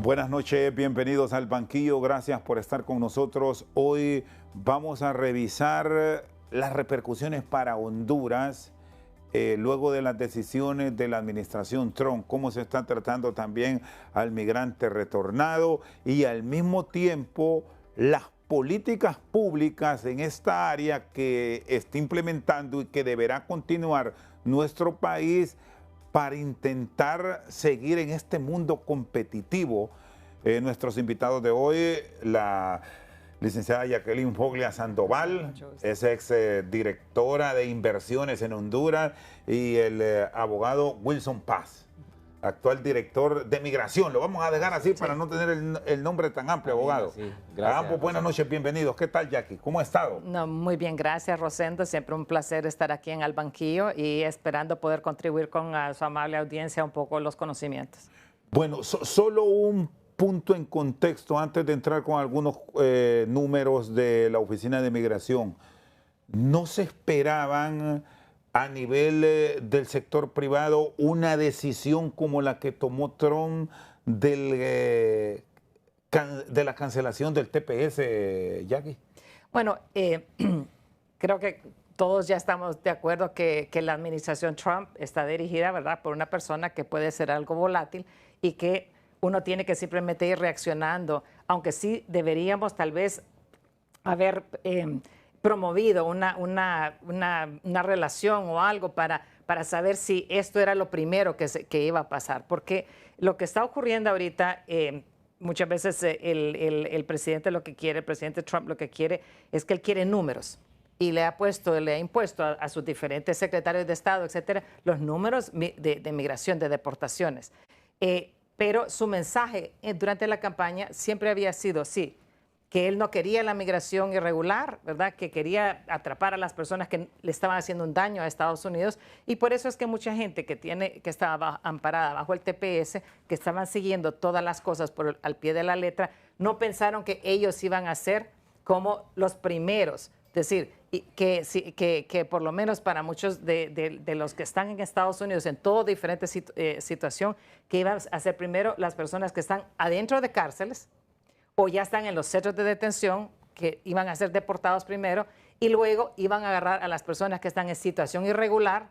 Buenas noches, bienvenidos al banquillo, gracias por estar con nosotros. Hoy vamos a revisar las repercusiones para Honduras luego de las decisiones de la administración Trump, cómo se está tratando también al migrante retornado y al mismo tiempo las políticas públicas en esta área que está implementando y que deberá continuar nuestro país para intentar seguir en este mundo competitivo. Nuestros invitados de hoy, la licenciada Jacqueline Foglia Sandoval, es ex directora de inversiones en Honduras, y el abogado Wilson Paz, actual director de migración. Lo vamos a dejar así para no tener el nombre tan amplio, abogado. Sí, gracias. A ambos, buenas noches, bienvenidos. ¿Qué tal, Jackie? ¿Cómo ha estado? No, muy bien, gracias, Rosendo. Siempre un placer estar aquí en Al Banquillo y esperando poder contribuir con su amable audiencia un poco los conocimientos. Bueno, solo un punto en contexto antes de entrar con algunos números de la Oficina de Migración. ¿No se esperaban a nivel del sector privado una decisión como la que tomó Trump de la cancelación del TPS, Jackie? Bueno, creo que todos ya estamos de acuerdo que la administración Trump está dirigida, ¿verdad?, por una persona que puede ser algo volátil y que uno tiene que simplemente ir reaccionando, aunque sí deberíamos tal vez haber promovido una relación o algo para saber si esto era lo primero que iba a pasar. Porque lo que está ocurriendo ahorita, muchas veces el presidente lo que quiere, el presidente Trump lo que quiere es que él quiere números. Y le ha impuesto a sus diferentes secretarios de Estado, etcétera, los números de migración, de deportaciones. Pero su mensaje durante la campaña siempre había sido, sí, que él no quería la migración irregular, ¿verdad?, que quería atrapar a las personas que le estaban haciendo un daño a Estados Unidos, y por eso es que mucha gente que estaba amparada bajo el TPS, que estaban siguiendo todas las cosas al pie de la letra, no pensaron que ellos iban a ser como los primeros. Es decir, que por lo menos para muchos de los que están en Estados Unidos en toda diferente situación, que iban a ser primero las personas que están adentro de cárceles o ya están en los centros de detención, que iban a ser deportados primero, y luego iban a agarrar a las personas que están en situación irregular,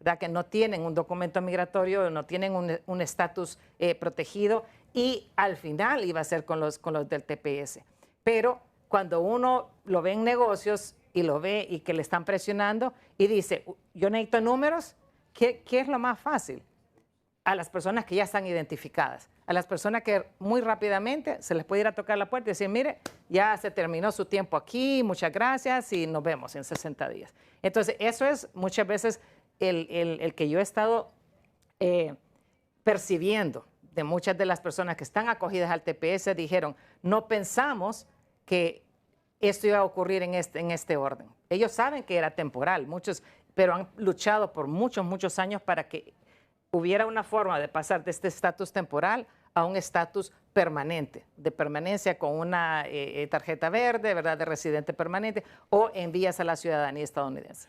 ¿verdad?, que no tienen un documento migratorio, no tienen un estatus protegido, y al final iba a ser con los del TPS. Pero cuando uno lo ve en negocios y lo ve y que le están presionando y dice, yo necesito números, ¿qué es lo más fácil? A las personas que ya están identificadas, a las personas que muy rápidamente se les puede ir a tocar la puerta y decir, mire, ya se terminó su tiempo aquí, muchas gracias y nos vemos en 60 días. Entonces, eso es muchas veces el que yo he estado percibiendo de muchas de las personas que están acogidas al TPS. Dijeron, no pensamos que esto iba a ocurrir en este orden. Ellos saben que era temporal, muchos, pero han luchado por muchos años para que hubiera una forma de pasar de este estatus temporal a un estatus permanente, de permanencia con una tarjeta verde, ¿verdad?, de residente permanente, o en vías a la ciudadanía estadounidense.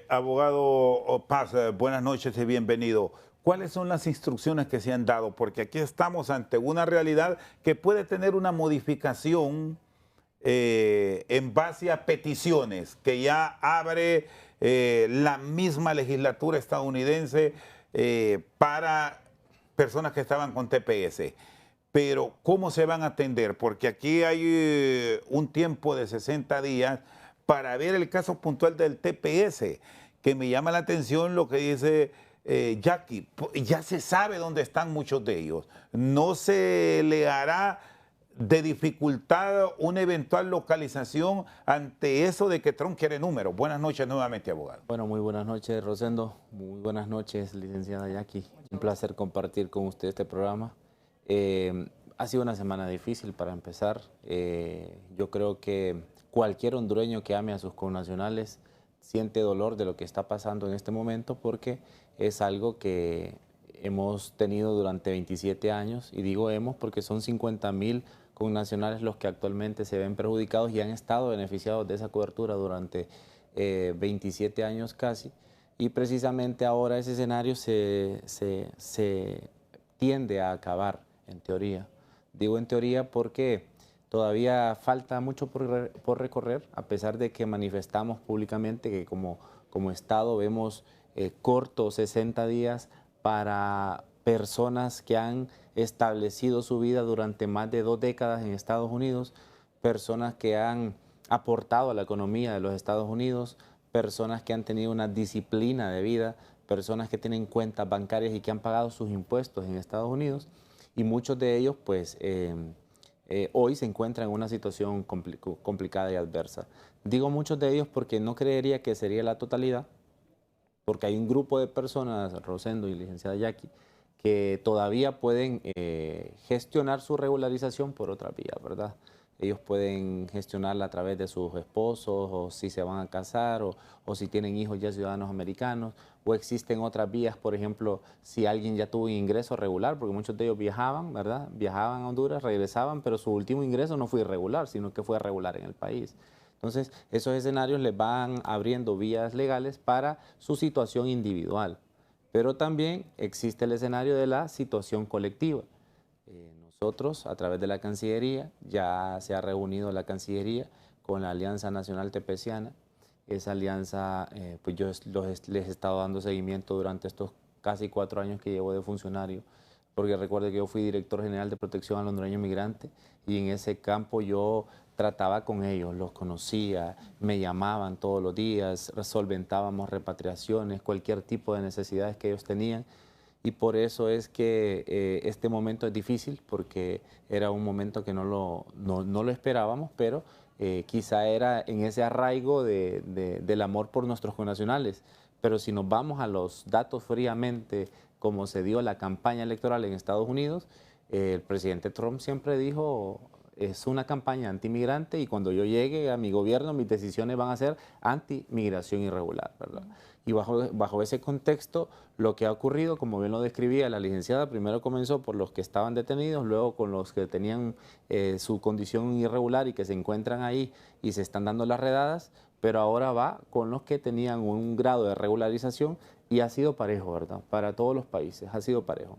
Abogado Paz, buenas noches y bienvenido. ¿Cuáles son las instrucciones que se han dado? Porque aquí estamos ante una realidad que puede tener una modificación en base a peticiones que ya abre la misma legislatura estadounidense para personas que estaban con TPS. Pero ¿cómo se van a atender? Porque aquí hay un tiempo de 60 días para ver el caso puntual del TPS, que me llama la atención lo que dice Jackie. Ya se sabe dónde están muchos de ellos. No se le hará de dificultad una eventual localización ante eso de que Trump quiere números. Buenas noches nuevamente, abogado. Bueno, muy buenas noches, Rosendo. Muy buenas noches, licenciada Jackie. Un placer compartir con usted este programa. Ha sido una semana difícil para empezar. Yo creo que cualquier hondureño que ame a sus connacionales siente dolor de lo que está pasando en este momento, porque es algo que hemos tenido durante 27 años, y digo hemos porque son 50,000 connacionales los que actualmente se ven perjudicados y han estado beneficiados de esa cobertura durante 27 años casi, y precisamente ahora ese escenario se tiende a acabar, en teoría, Digo en teoría porque todavía falta mucho por recorrer, a pesar de que manifestamos públicamente que como Estado vemos cortos 60 días para personas que han establecido su vida durante más de 2 décadas en Estados Unidos, personas que han aportado a la economía de los Estados Unidos, personas que han tenido una disciplina de vida, personas que tienen cuentas bancarias y que han pagado sus impuestos en Estados Unidos, y muchos de ellos pues hoy se encuentran en una situación complicada y adversa. Digo muchos de ellos porque no creería que sería la totalidad, porque hay un grupo de personas, Rosendo y licenciada Jackie, que todavía pueden gestionar su regularización por otra vía, ¿verdad? Ellos pueden gestionarla a través de sus esposos, o si se van a casar, o si tienen hijos ya ciudadanos americanos, o existen otras vías, por ejemplo, si alguien ya tuvo un ingreso regular, porque muchos de ellos viajaban, ¿verdad? Viajaban a Honduras, regresaban, pero su último ingreso no fue irregular, sino que fue regular en el país. Entonces, esos escenarios les van abriendo vías legales para su situación individual. Pero también existe el escenario de la situación colectiva. Nosotros, a través de la Cancillería, ya se ha reunido la Cancillería con la Alianza Nacional Tepeciana. Esa alianza, pues yo les he estado dando seguimiento durante estos casi 4 años que llevo de funcionario, porque recuerde que yo fui director general de protección al hondureño migrante, y en ese campo yo trataba con ellos, los conocía, me llamaban todos los días, solventábamos repatriaciones, cualquier tipo de necesidades que ellos tenían. Y por eso es que este momento es difícil, porque era un momento que no lo esperábamos, pero quizá era en ese arraigo del amor por nuestros connacionales. Pero si nos vamos a los datos fríamente, como se dio la campaña electoral en Estados Unidos, el presidente Trump siempre dijo: es una campaña antimigrante, y cuando yo llegue a mi gobierno, mis decisiones van a ser anti-migración irregular, ¿verdad? Y bajo ese contexto, lo que ha ocurrido, como bien lo describía la licenciada, primero comenzó por los que estaban detenidos, luego con los que tenían su condición irregular y que se encuentran ahí y se están dando las redadas, pero ahora va con los que tenían un grado de regularización, y ha sido parejo, ¿verdad? Para todos los países ha sido parejo.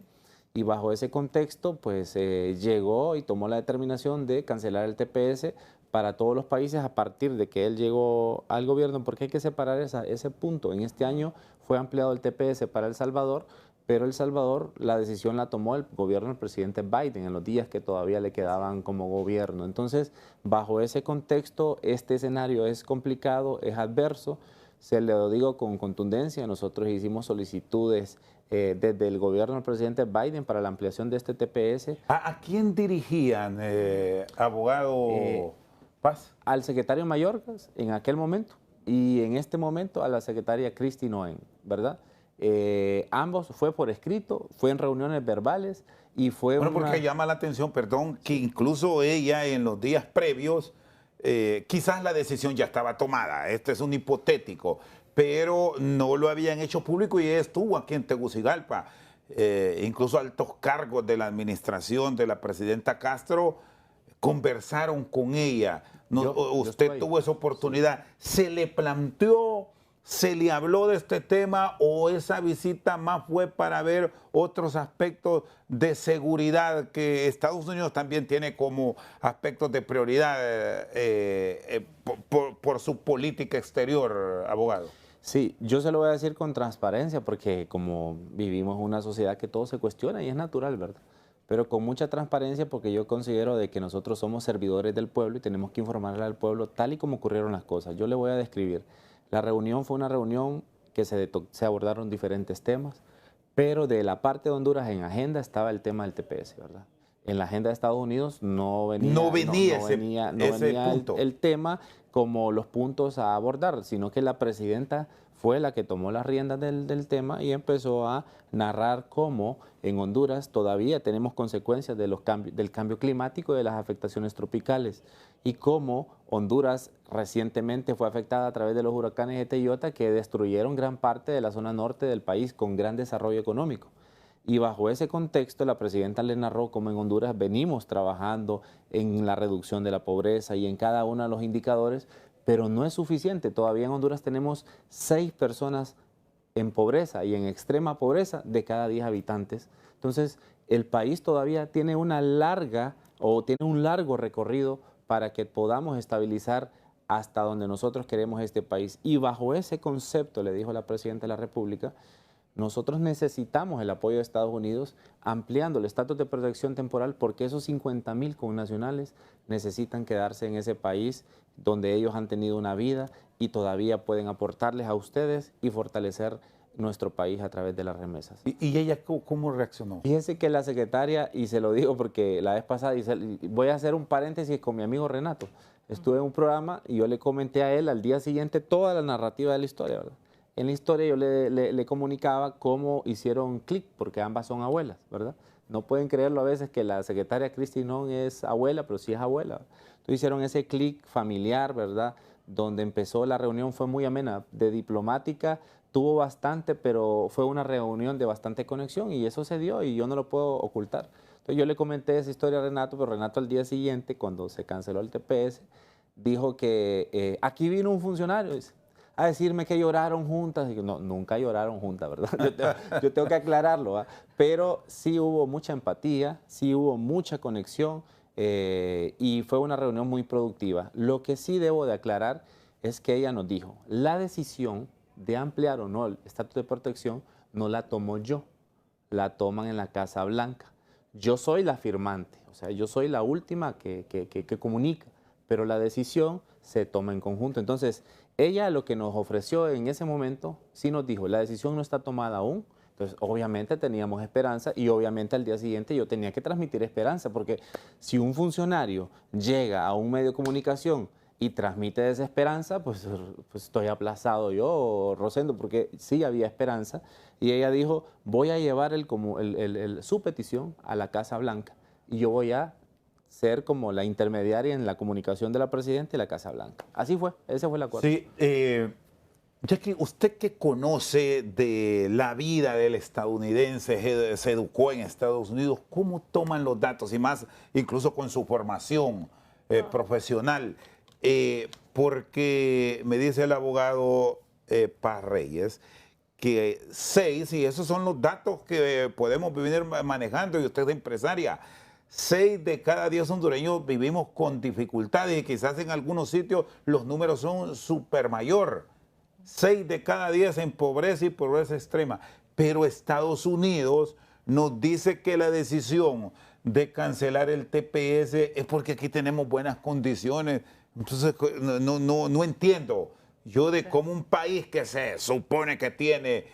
Y bajo ese contexto, pues llegó y tomó la determinación de cancelar el TPS para todos los países a partir de que él llegó al gobierno, porque hay que separar ese punto. En este año fue ampliado el TPS para El Salvador, pero El Salvador la decisión la tomó el gobierno del presidente Biden en los días que todavía le quedaban como gobierno. Entonces, bajo ese contexto, este escenario es complicado, es adverso. Se lo digo con contundencia, nosotros hicimos solicitudes desde el gobierno del presidente Biden para la ampliación de este TPS. ¿A quién dirigían, abogado Paz? Al secretario Mayorkas en aquel momento, y en este momento a la secretaria Cristi Noén, ¿verdad? Ambos fue por escrito, fue en reuniones verbales y fue porque llama la atención, perdón, que incluso ella en los días previos, quizás la decisión ya estaba tomada, esto es un hipotético, pero no lo habían hecho público, y ella estuvo aquí en Tegucigalpa. Incluso altos cargos de la administración de la presidenta Castro conversaron con ella. Usted tuvo esa oportunidad. ¿Se le planteó, se le habló de este tema, o esa visita más fue para ver otros aspectos de seguridad que Estados Unidos también tiene como aspectos de prioridad por su política exterior, abogado? Sí, yo se lo voy a decir con transparencia, porque como vivimos en una sociedad que todo se cuestiona, y es natural, ¿verdad? Pero con mucha transparencia, porque yo considero de que nosotros somos servidores del pueblo y tenemos que informarle al pueblo tal y como ocurrieron las cosas. Yo le voy a describir. La reunión fue una reunión que se abordaron diferentes temas, pero de la parte de Honduras en agenda estaba el tema del TPS, ¿verdad? En la agenda de Estados Unidos no venía el tema como los puntos a abordar, sino que la presidenta fue la que tomó las riendas del tema y empezó a narrar cómo en Honduras todavía tenemos consecuencias de del cambio climático y de las afectaciones tropicales, y cómo Honduras recientemente fue afectada a través de los huracanes Eta y Iota, que destruyeron gran parte de la zona norte del país con gran desarrollo económico. Y bajo ese contexto, la presidenta le narró cómo en Honduras venimos trabajando en la reducción de la pobreza y en cada uno de los indicadores, pero no es suficiente. Todavía en Honduras tenemos 6 personas en pobreza y en extrema pobreza de cada 10 habitantes. Entonces, el país todavía tiene un largo recorrido para que podamos estabilizar hasta donde nosotros queremos este país. Y bajo ese concepto, le dijo la Presidenta de la República, nosotros necesitamos el apoyo de Estados Unidos ampliando el estatus de protección temporal porque esos 50,000 connacionales necesitan quedarse en ese país donde ellos han tenido una vida y todavía pueden aportarles a ustedes y fortalecer nuestro país a través de las remesas. ¿Y ella cómo reaccionó? Fíjese que la secretaria, y se lo digo porque la vez pasada, voy a hacer un paréntesis con mi amigo Renato, estuve en un programa y yo le comenté a él al día siguiente toda la narrativa de la historia, ¿verdad? En la historia yo le comunicaba cómo hicieron clic, porque ambas son abuelas, ¿verdad? No pueden creerlo a veces que la secretaria Kristi Noem es abuela, pero sí es abuela. Entonces hicieron ese clic familiar, ¿verdad? Donde empezó la reunión, fue muy amena, de diplomática, tuvo bastante, pero fue una reunión de bastante conexión y eso se dio y yo no lo puedo ocultar. Entonces yo le comenté esa historia a Renato, pero Renato al día siguiente, cuando se canceló el TPS, dijo que aquí vino un funcionario, dice, a decirme que lloraron juntas. Y no, nunca lloraron juntas, ¿verdad? Yo tengo que aclararlo, ¿verdad? Pero sí hubo mucha empatía, sí hubo mucha conexión y fue una reunión muy productiva. Lo que sí debo de aclarar es que ella nos dijo, la decisión de ampliar o no el estatus de protección no la tomo yo, la toman en la Casa Blanca. Yo soy la firmante, o sea, yo soy la última que comunica, pero la decisión se toma en conjunto. Entonces, ella lo que nos ofreció en ese momento, sí nos dijo, la decisión no está tomada aún. Entonces, obviamente teníamos esperanza y obviamente al día siguiente yo tenía que transmitir esperanza, porque si un funcionario llega a un medio de comunicación y transmite desesperanza, pues estoy aplazado yo, Rosendo, porque sí había esperanza. Y ella dijo, voy a llevar su petición a la Casa Blanca y yo voy a ser como la intermediaria en la comunicación de la Presidenta y la Casa Blanca. Así fue, ese fue el acuerdo. Sí, Jackie, usted que conoce de la vida del estadounidense, se educó en Estados Unidos, ¿cómo toman los datos? Y más, incluso con su formación profesional. Porque me dice el abogado Paz Reyes que 6, y esos son los datos que podemos venir manejando, y usted es empresaria, 6 de cada 10 hondureños vivimos con dificultades y quizás en algunos sitios los números son súper mayor. 6 de cada 10 en pobreza y pobreza extrema. Pero Estados Unidos nos dice que la decisión de cancelar el TPS es porque aquí tenemos buenas condiciones. Entonces no entiendo yo de cómo un país que se supone que tiene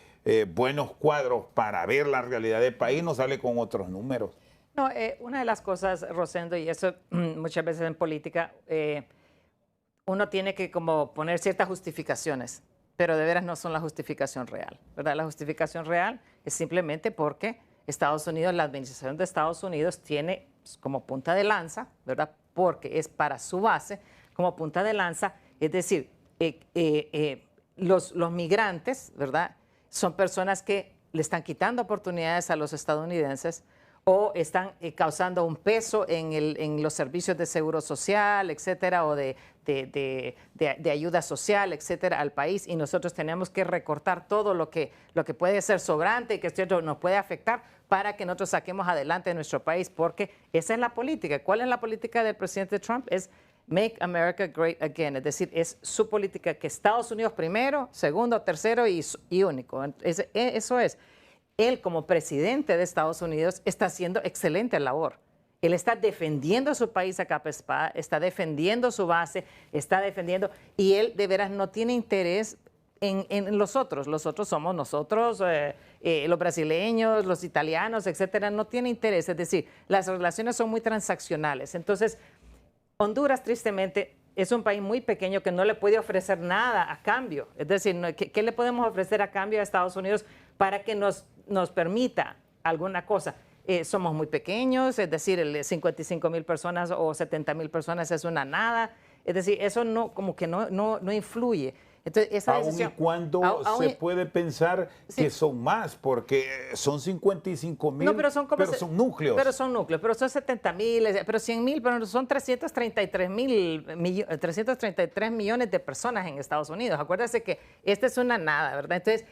buenos cuadros para ver la realidad del país no sale con otros números. No, una de las cosas, Rosendo, y eso muchas veces en política, uno tiene que como poner ciertas justificaciones, pero de veras no son la justificación real, ¿verdad? La justificación real es simplemente porque Estados Unidos, la administración de Estados Unidos tiene como punta de lanza, ¿verdad? Porque es para su base como punta de lanza, es decir, los migrantes, ¿verdad? Son personas que le están quitando oportunidades a los estadounidenses o están causando un peso en los servicios de seguro social, etcétera, o de ayuda social, etcétera, al país, y nosotros tenemos que recortar todo lo que puede ser sobrante y que esto nos puede afectar para que nosotros saquemos adelante nuestro país, porque esa es la política. ¿Cuál es la política del presidente Trump? Es Make America Great Again, es decir, es su política que Estados Unidos primero, segundo, tercero y único. Eso es. Él como presidente de Estados Unidos está haciendo excelente labor. Él está defendiendo su país a capa espada, está defendiendo su base, está defendiendo, y él de veras no tiene interés en los otros. Los otros somos nosotros, los brasileños, los italianos, etcétera. No tiene interés, es decir, las relaciones son muy transaccionales. Entonces, Honduras, tristemente, es un país muy pequeño que no le puede ofrecer nada a cambio. Es decir, ¿qué le podemos ofrecer a cambio a Estados Unidos para que nos permita alguna cosa? Somos muy pequeños, es decir, 55,000 personas o 70,000 personas es una nada. Es decir, eso no, como que no influye. Entonces, esa decisión, aun y cuando se puede pensar que son más, porque son 55,000, pero son núcleos. Pero son núcleos, pero son 70,000, pero 100,000, pero son 333 millones de personas en Estados Unidos. Acuérdense que esta es una nada, ¿verdad? Entonces,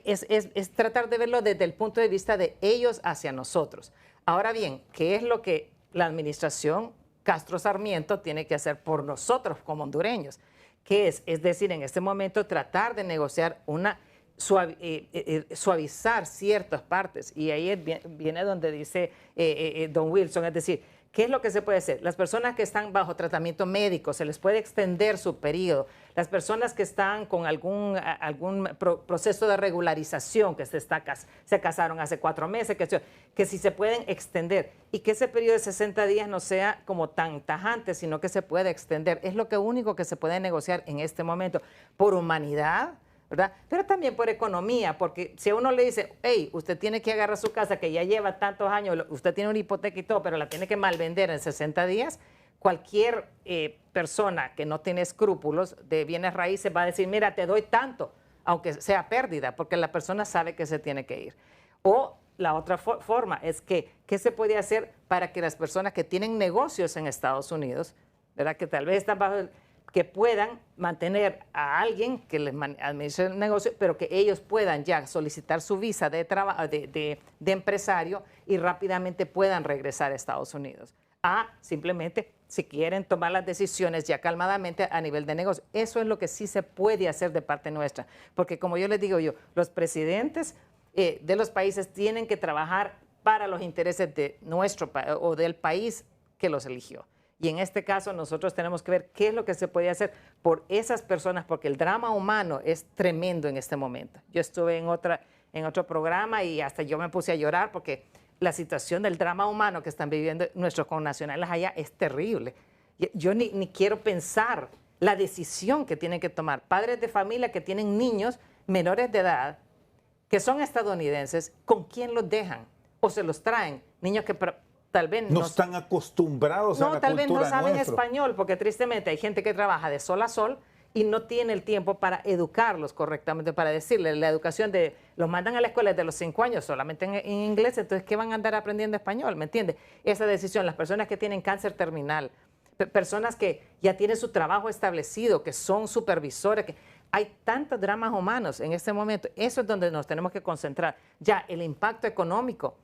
es tratar de verlo desde el punto de vista de ellos hacia nosotros. Ahora bien, ¿qué es lo que la administración Castro Sarmiento tiene que hacer por nosotros como hondureños? ¿Qué es? Es decir, en este momento tratar de negociar suavizar ciertas partes. Y ahí viene donde dice don Wilson, es decir, ¿qué es lo que se puede hacer? Las personas que están bajo tratamiento médico, se les puede extender su periodo. Las personas que están con algún proceso de regularización, que se casaron hace 4 meses, que si se pueden extender y que ese periodo de 60 días no sea como tan tajante, sino que se puede extender. Es lo único que se puede negociar en este momento, por humanidad, ¿verdad? Pero también por economía, porque si a uno le dice, hey, usted tiene que agarrar su casa que ya lleva tantos años, usted tiene una hipoteca y todo, pero la tiene que malvender en 60 días, cualquier persona que no tiene escrúpulos de bienes raíces va a decir, mira, te doy tanto, aunque sea pérdida, porque la persona sabe que se tiene que ir. O la otra forma es que, ¿qué se puede hacer para que las personas que tienen negocios en Estados Unidos, ¿verdad? Que tal vez están bajo que puedan mantener a alguien que les administre el negocio, pero que ellos puedan ya solicitar su visa de empresario y rápidamente puedan regresar a Estados Unidos? Simplemente, si quieren tomar las decisiones ya calmadamente a nivel de negocio. Eso es lo que sí se puede hacer de parte nuestra, porque como yo les digo los presidentes de los países tienen que trabajar para los intereses de nuestro o del país que los eligió. Y en este caso nosotros tenemos que ver qué es lo que se puede hacer por esas personas, porque el drama humano es tremendo en este momento. Yo estuve en otro programa y hasta yo me puse a llorar porque la situación del drama humano que están viviendo nuestros connacionales allá es terrible. Yo ni quiero pensar la decisión que tienen que tomar padres de familia que tienen niños menores de edad, que son estadounidenses, ¿con quién los dejan? O se los traen, niños que tal vez no están acostumbrados a la cultura tal vez no saben nuestro. español, porque tristemente hay gente que trabaja de sol a sol y no tiene el tiempo para educarlos correctamente, para decirles la educación los mandan a la escuela desde los 5 años solamente en inglés, entonces ¿qué van a andar aprendiendo español? ¿Me entiendes? Esa decisión, las personas que tienen cáncer terminal, personas que ya tienen su trabajo establecido, que son supervisores, que hay tantos dramas humanos en este momento, eso es donde nos tenemos que concentrar. Ya el impacto económico,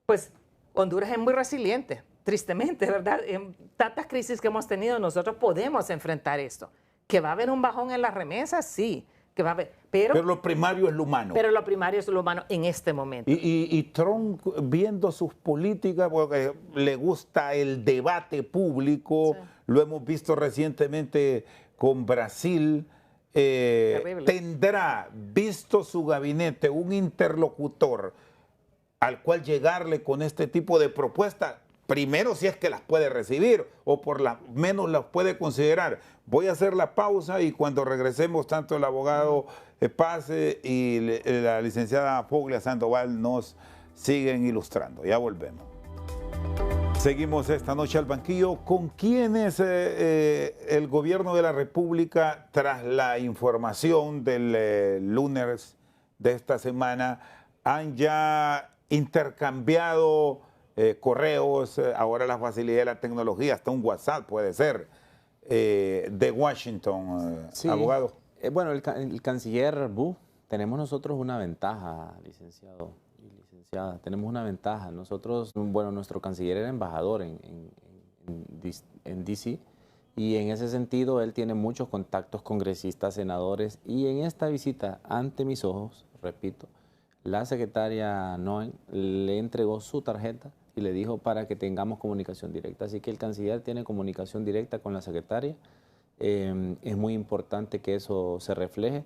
pues Honduras es muy resiliente, tristemente, ¿verdad? En tantas crisis que hemos tenido, nosotros podemos enfrentar esto. ¿Que va a haber un bajón en las remesas? Sí, que va a haber. Pero lo primario es lo humano. Pero lo primario es lo humano en este momento. Y Trump, viendo sus políticas, porque le gusta el debate público, sí. Lo hemos visto recientemente con Brasil, ¿tendrá, visto su gabinete, un interlocutor al cual llegarle con este tipo de propuestas? Primero, si es que las puede recibir o por lo menos las puede considerar. Voy a hacer la pausa y cuando regresemos, tanto el abogado Paz y la licenciada Foglia Sandoval nos siguen ilustrando. Ya volvemos. Seguimos esta noche al banquillo. ¿Con quiénes el gobierno de la República, tras la información del lunes de esta semana, han ya intercambiado correos, ahora la facilidad de la tecnología, hasta un WhatsApp puede ser, de Washington, sí. Abogado? Bueno, el canciller Wu, tenemos nosotros una ventaja, licenciado y licenciada, tenemos una ventaja. Nosotros, bueno, nuestro canciller era embajador en D.C. y en ese sentido él tiene muchos contactos congresistas, senadores, y en esta visita, ante mis ojos, repito, la secretaria Noen le entregó su tarjeta y le dijo para que tengamos comunicación directa. Así que el canciller tiene comunicación directa con la secretaria. Es muy importante que eso se refleje.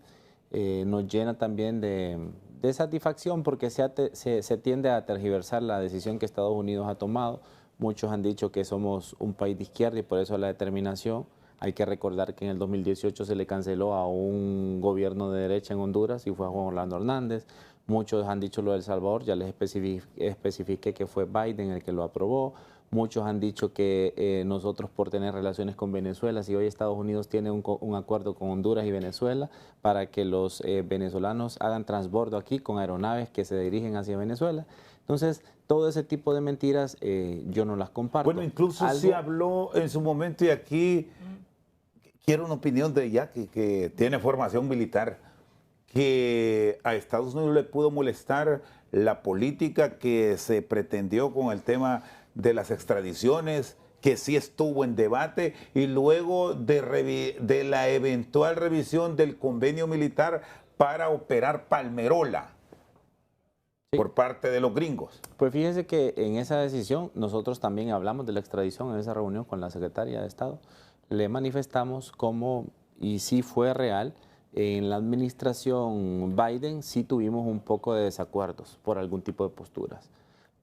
Nos llena también de satisfacción porque se tiende a tergiversar la decisión que Estados Unidos ha tomado. Muchos han dicho que somos un país de izquierda y por eso la determinación. Hay que recordar que en el 2018 se le canceló a un gobierno de derecha en Honduras y fue a Juan Orlando Hernández. Muchos han dicho lo de El Salvador, ya les especifiqué que fue Biden el que lo aprobó. Muchos han dicho que nosotros por tener relaciones con Venezuela, si hoy Estados Unidos tiene un acuerdo con Honduras y Venezuela para que los venezolanos hagan transbordo aquí con aeronaves que se dirigen hacia Venezuela. Entonces, todo ese tipo de mentiras yo no las comparto. Bueno, incluso se habló en su momento, y aquí quiero una opinión de Jackie, que tiene formación militar. que a Estados Unidos le pudo molestar la política que se pretendió con el tema de las extradiciones, que sí estuvo en debate, y luego de la eventual revisión del convenio militar para operar Palmerola por parte de los gringos? Pues fíjese que en esa decisión nosotros también hablamos de la extradición en esa reunión con la secretaria de Estado. Le manifestamos cómo, y sí fue real, en la administración Biden sí tuvimos un poco de desacuerdos por algún tipo de posturas.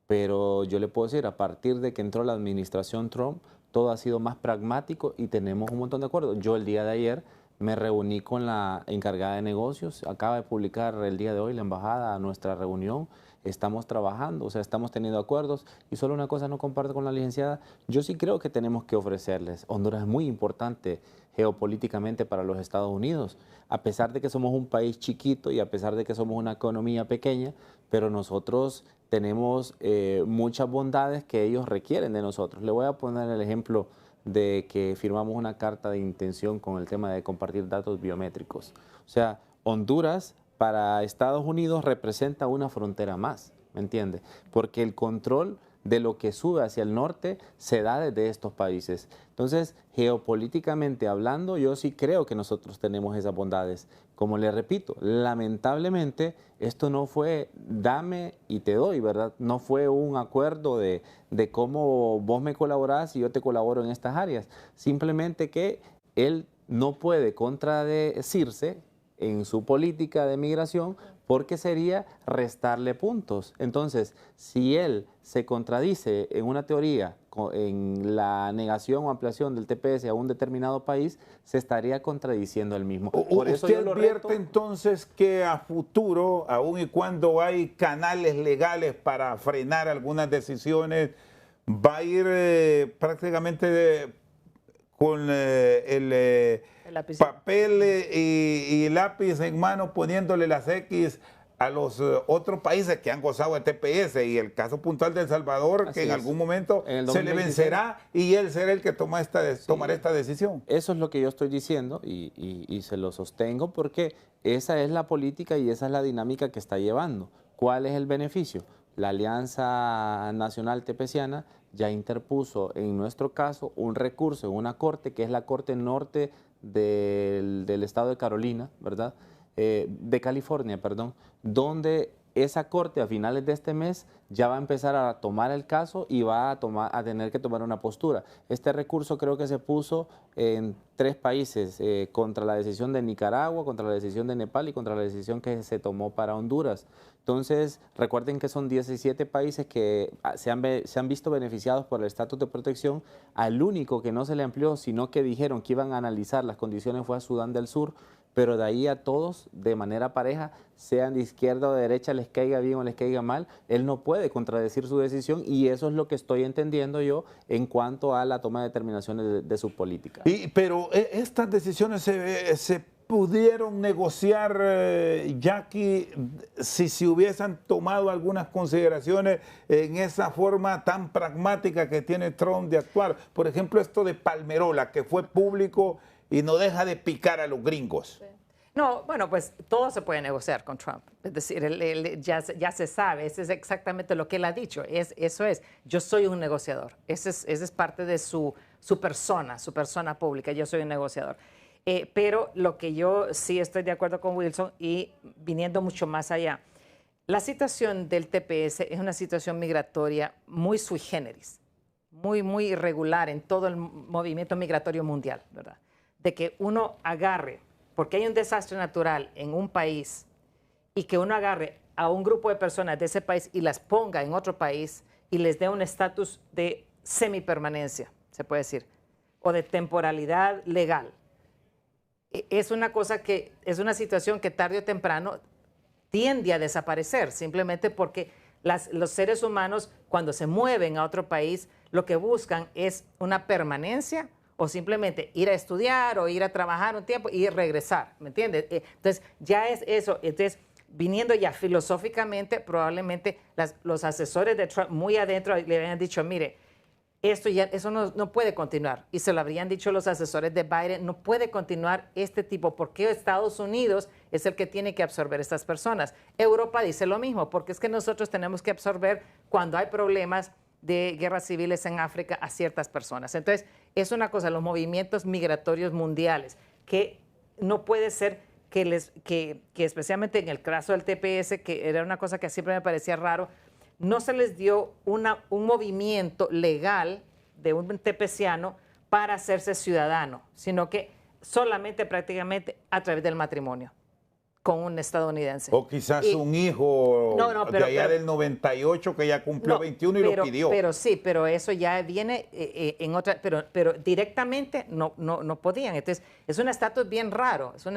Pero yo le puedo decir, a partir de que entró la administración Trump, todo ha sido más pragmático y tenemos un montón de acuerdos. Yo el día de ayer me reuní con la encargada de negocios, acaba de publicar el día de hoy la embajada a nuestra reunión. Estamos trabajando, o sea, estamos teniendo acuerdos. Y solo una cosa no comparto con la licenciada, yo sí creo que tenemos que ofrecerles. Honduras es muy importante geopolíticamente para los Estados Unidos, a pesar de que somos un país chiquito y a pesar de que somos una economía pequeña, pero nosotros tenemos muchas bondades que ellos requieren de nosotros. Le voy a poner el ejemplo de que firmamos una carta de intención con el tema de compartir datos biométricos. O sea, Honduras para Estados Unidos representa una frontera más, ¿me entiende? Porque el control de lo que sube hacia el norte se da desde estos países. Entonces, geopolíticamente hablando, yo sí creo que nosotros tenemos esas bondades. Como le repito, lamentablemente esto no fue dame y te doy, ¿verdad? No fue un acuerdo de cómo vos me colaborás y yo te colaboro en estas áreas. Simplemente que él no puede contradecirse en su política de migración porque sería restarle puntos. Entonces, si él se contradice en una teoría, en la negación o ampliación del TPS a un determinado país, se estaría contradiciendo él mismo. Por eso ¿usted advierte entonces que a futuro, aun y cuando hay canales legales para frenar algunas decisiones, va a ir prácticamente con el papel y lápiz en mano, poniéndole las X a los otros países que han gozado de TPS, y el caso puntual de El Salvador, que en algún momento se le vencerá y él será el que tomará esta decisión? Eso es lo que yo estoy diciendo y se lo sostengo porque esa es la política y esa es la dinámica que está llevando. ¿Cuál es el beneficio? La Alianza Nacional Tepeciana ya interpuso en nuestro caso un recurso en una corte que es la Corte Norte del estado de Carolina, ¿verdad? De California, perdón, donde esa corte a finales de este mes ya va a empezar a tomar el caso y va a tener que tomar una postura. Este recurso creo que se puso en 3 países, contra la decisión de Nicaragua, contra la decisión de Nepal y contra la decisión que se tomó para Honduras. Entonces, recuerden que son 17 países que se han visto beneficiados por el estatus de protección. Al único que no se le amplió, sino que dijeron que iban a analizar las condiciones, fue a Sudán del Sur, pero de ahí a todos, de manera pareja, sean de izquierda o de derecha, les caiga bien o les caiga mal, él no puede contradecir su decisión y eso es lo que estoy entendiendo yo en cuanto a la toma de determinaciones de su política. Pero estas decisiones se pudieron negociar, Jackie, si se hubiesen tomado algunas consideraciones en esa forma tan pragmática que tiene Trump de actuar. Por ejemplo, esto de Palmerola, que fue público y no deja de picar a los gringos. No, bueno, pues todo se puede negociar con Trump. Es decir, ya se sabe, eso es exactamente lo que él ha dicho. Eso es, yo soy un negociador. Ese es parte de su persona pública. Yo soy un negociador. Pero lo que yo sí estoy de acuerdo con Wilson y viniendo mucho más allá, la situación del TPS es una situación migratoria muy sui generis, muy irregular en todo el movimiento migratorio mundial, ¿verdad? De que uno agarre, porque hay un desastre natural en un país y que uno agarre a un grupo de personas de ese país y las ponga en otro país y les dé un estatus de semipermanencia, se puede decir, o de temporalidad legal. Es una cosa que es una situación que tarde o temprano tiende a desaparecer, simplemente porque los seres humanos cuando se mueven a otro país lo que buscan es una permanencia o simplemente ir a estudiar o ir a trabajar un tiempo y regresar, ¿me entiendes? Entonces ya es eso. Entonces, viniendo ya filosóficamente, probablemente los asesores de Trump muy adentro le habían dicho, mire, eso no puede continuar. Y se lo habrían dicho los asesores de Biden, no puede continuar este tipo, porque Estados Unidos es el que tiene que absorber estas personas. Europa dice lo mismo, porque es que nosotros tenemos que absorber cuando hay problemas de guerras civiles en África a ciertas personas. Entonces, es una cosa, los movimientos migratorios mundiales, que no puede ser que especialmente en el caso del TPS, que era una cosa que siempre me parecía raro, no se les dio un movimiento legal de un tepeciano para hacerse ciudadano, sino que solamente prácticamente a través del matrimonio con un estadounidense. O quizás un hijo de allá del 98 que ya cumplió 21 y lo pidió. Pero sí, pero eso ya viene en otra, pero directamente no podían. Entonces, es un estatus bien raro, es un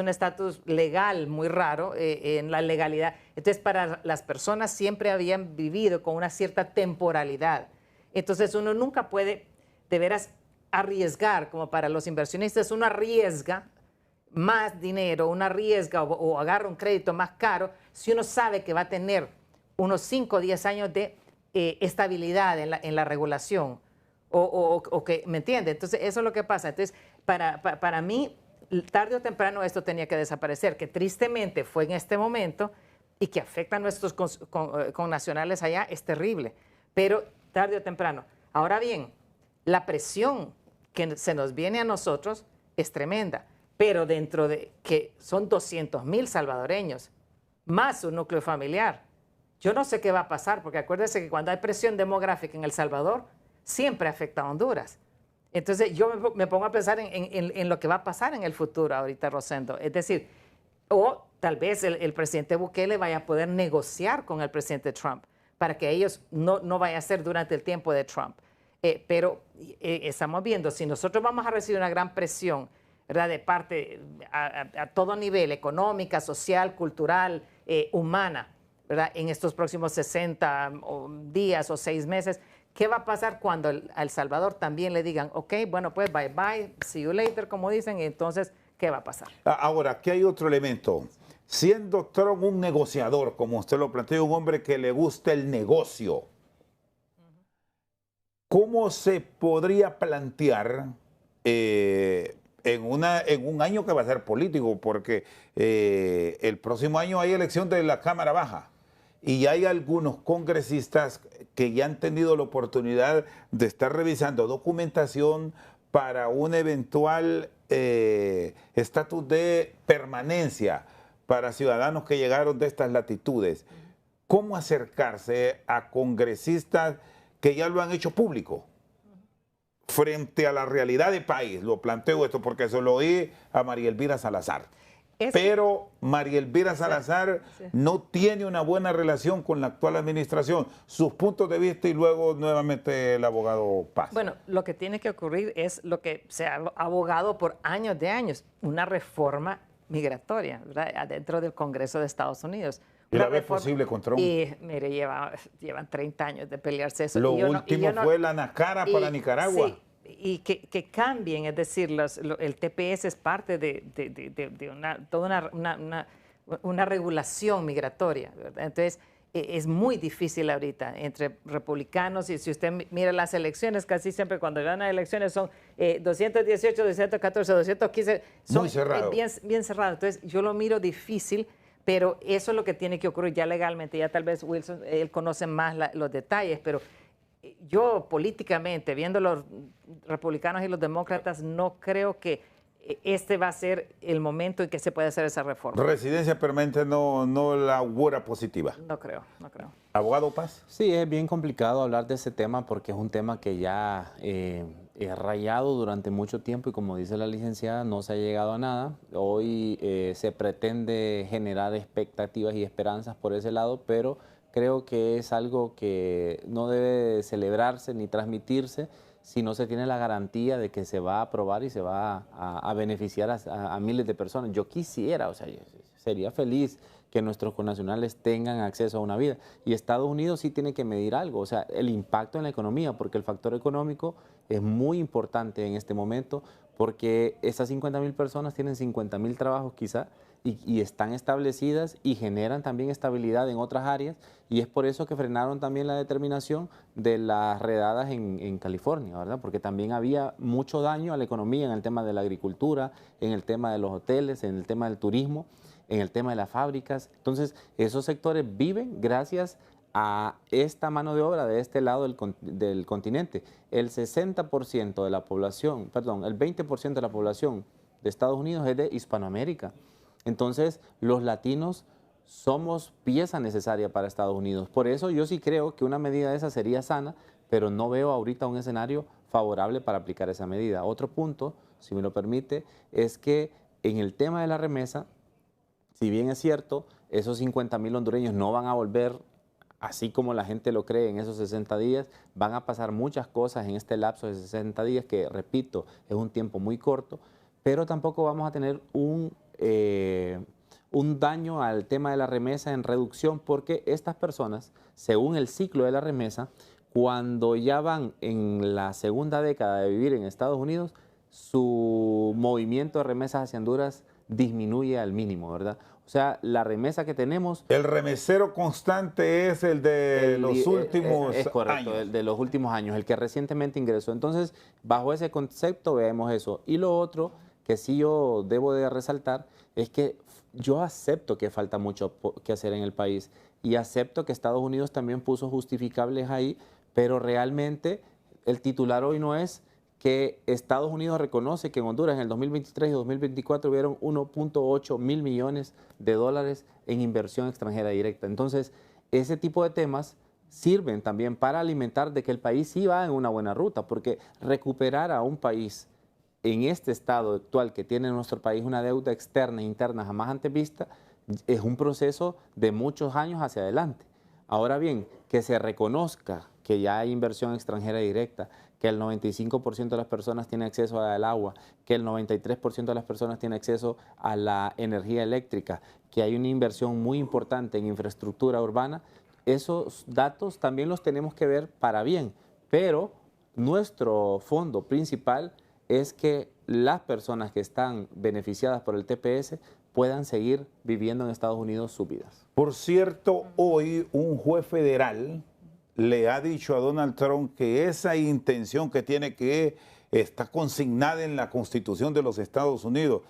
estatus legal muy raro en la legalidad. Entonces, para las personas siempre habían vivido con una cierta temporalidad. Entonces, uno nunca puede de veras arriesgar, como para los inversionistas, uno arriesga más dinero, una arriesga o agarra un crédito más caro si uno sabe que va a tener unos 5 o 10 años de estabilidad en la regulación o que, ¿me entiende? Entonces, eso es lo que pasa. Entonces, para mí, tarde o temprano esto tenía que desaparecer, que tristemente fue en este momento y que afecta a nuestros connacionales allá, es terrible, pero tarde o temprano. Ahora bien, la presión que se nos viene a nosotros es tremenda. Pero dentro de que son 200,000 salvadoreños, más su núcleo familiar, yo no sé qué va a pasar, porque acuérdense que cuando hay presión demográfica en El Salvador, siempre afecta a Honduras. Entonces yo me pongo a pensar en lo que va a pasar en el futuro ahorita, Rosendo. Es decir, o tal vez el presidente Bukele vaya a poder negociar con el presidente Trump para que ellos no vaya a ser durante el tiempo de Trump. Pero estamos viendo, si nosotros vamos a recibir una gran presión, ¿verdad?, de parte a todo nivel, económica, social, cultural, humana, ¿verdad?, en estos próximos 60 días o 6 meses, ¿qué va a pasar cuando a El Salvador también le digan, ok, bueno, pues bye bye, see you later, como dicen, y entonces, ¿qué va a pasar? Ahora, aquí hay otro elemento. Siendo Trump un negociador, como usted lo plantea, un hombre que le gusta el negocio, ¿cómo se podría plantear en un año que va a ser político? Porque el próximo año hay elección de la Cámara Baja y hay algunos congresistas que ya han tenido la oportunidad de estar revisando documentación para un eventual estatus de permanencia para ciudadanos que llegaron de estas latitudes. ¿Cómo acercarse a congresistas que ya lo han hecho público frente a la realidad del país? Lo planteo esto porque se lo oí a María Elvira Salazar. Pero María Elvira Salazar no tiene una buena relación con la actual administración. Sus puntos de vista y luego nuevamente el abogado Paz. Bueno, lo que tiene que ocurrir es lo que se ha abogado por años de años, una reforma migratoria, ¿verdad?, dentro del Congreso de Estados Unidos. ¿Y la ve posible con Trump? Y mire, llevan 30 años de pelearse eso. Lo último fue la NACARA para Nicaragua. Sí, y que cambien, es decir, el TPS es parte de toda una regulación migratoria, ¿verdad? Entonces, es muy difícil ahorita entre republicanos, y si usted mira las elecciones, casi siempre cuando ganan elecciones son 218, 214, 215, son muy cerrado. Bien cerrado. Entonces, yo lo miro difícil, pero eso es lo que tiene que ocurrir ya legalmente. Ya tal vez Wilson, él conoce más los detalles, pero yo políticamente, viendo los republicanos y los demócratas, no creo que este va a ser el momento en que se puede hacer esa reforma. Residencia permanente no la augura positiva. No creo. ¿Abogado Paz? Sí, es bien complicado hablar de ese tema porque es un tema que ya es rayado durante mucho tiempo y, como dice la licenciada, no se ha llegado a nada. Hoy se pretende generar expectativas y esperanzas por ese lado, pero creo que es algo que no debe celebrarse ni transmitirse si no se tiene la garantía de que se va a aprobar y se va a beneficiar a miles de personas. Yo quisiera, o sea, sería feliz que nuestros connacionales tengan acceso a una vida. Y Estados Unidos sí tiene que medir algo, o sea, el impacto en la economía, porque el factor económico es muy importante en este momento, porque esas 50.000 personas tienen 50.000 trabajos quizá, y están establecidas y generan también estabilidad en otras áreas, y es por eso que frenaron también la determinación de las redadas en California, ¿verdad? Porque también había mucho daño a la economía en el tema de la agricultura, en el tema de los hoteles, en el tema del turismo, en el tema de las fábricas. Entonces, esos sectores viven gracias a esta mano de obra de este lado del continente. El 60% de la población, perdón, el 20% de la población de Estados Unidos es de Hispanoamérica. Entonces, los latinos somos pieza necesaria para Estados Unidos. Por eso yo sí creo que una medida de esa sería sana, pero no veo ahorita un escenario favorable para aplicar esa medida. Otro punto, si me lo permite, es que en el tema de la remesa, si bien es cierto, esos 50.000 hondureños no van a volver así como la gente lo cree en esos 60 días, van a pasar muchas cosas en este lapso de 60 días, que repito, es un tiempo muy corto, pero tampoco vamos a tener un daño al tema de la remesa en reducción, porque estas personas, según el ciclo de la remesa, cuando ya van en la segunda década de vivir en Estados Unidos, su movimiento de remesas hacia Honduras disminuye al mínimo, ¿verdad? O sea, la remesa que tenemos... El remesero constante es el de los últimos es correcto, años. el de los últimos años, el que recientemente ingresó. Entonces, bajo ese concepto vemos eso. Y lo otro que sí yo debo de resaltar es que yo acepto que falta mucho que hacer en el país y acepto que Estados Unidos también puso justificables ahí, pero realmente el titular hoy no es que Estados Unidos reconoce que en Honduras en el 2023 y 2024 hubieron 1.8 mil millones de dólares en inversión extranjera directa. Entonces, ese tipo de temas sirven también para alimentar de que el país sí va en una buena ruta, porque recuperar a un país en este estado actual que tiene nuestro país una deuda externa e interna jamás antes vista, es un proceso de muchos años hacia adelante. Ahora bien, que se reconozca que ya hay inversión extranjera directa, que el 95% de las personas tiene acceso al agua, que el 93% de las personas tiene acceso a la energía eléctrica, que hay una inversión muy importante en infraestructura urbana, esos datos también los tenemos que ver para bien, pero nuestro fondo principal es que las personas que están beneficiadas por el TPS puedan seguir viviendo en Estados Unidos sus vidas. Por cierto, hoy un juez federal le ha dicho a Donald Trump que esa intención que tiene, que está consignada en la Constitución de los Estados Unidos,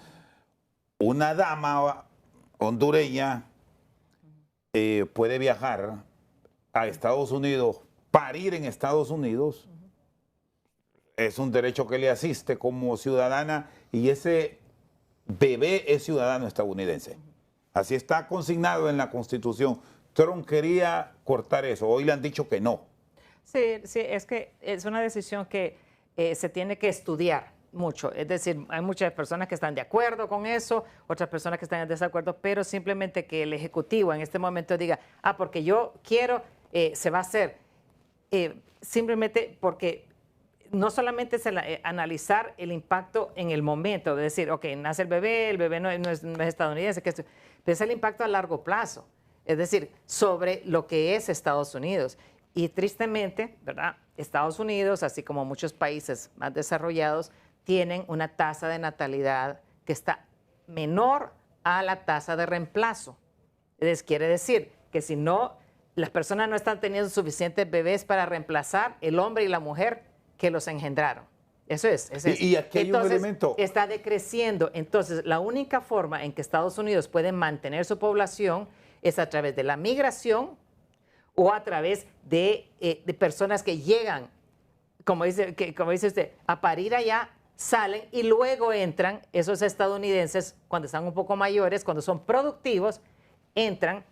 una dama hondureña puede viajar a Estados Unidos, parir en Estados Unidos, es un derecho que le asiste como ciudadana y ese bebé es ciudadano estadounidense. Así está consignado en la Constitución. Trump quería cortar eso, hoy le han dicho que no. Sí, sí, es que es una decisión que se tiene que estudiar mucho. Es decir, hay muchas personas que están de acuerdo con eso, otras personas que están en desacuerdo, pero simplemente que el Ejecutivo en este momento diga, porque yo quiero, se va a hacer. Simplemente porque no solamente es analizar el impacto en el momento, de decir, ok, nace el bebé no es estadounidense, pero es el impacto a largo plazo. Es decir, sobre lo que es Estados Unidos. Y tristemente, ¿verdad? Estados Unidos, así como muchos países más desarrollados, tienen una tasa de natalidad que está menor a la tasa de reemplazo. Quiere decir que si no, las personas no están teniendo suficientes bebés para reemplazar el hombre y la mujer que los engendraron. Eso es. Y aquí hay entonces, un elemento. está decreciendo. Entonces, la única forma en que Estados Unidos puede mantener su población es a través de la migración o a través de personas que llegan, como dice usted, a parir allá, salen y luego entran esos estadounidenses cuando están un poco mayores, cuando son productivos, entran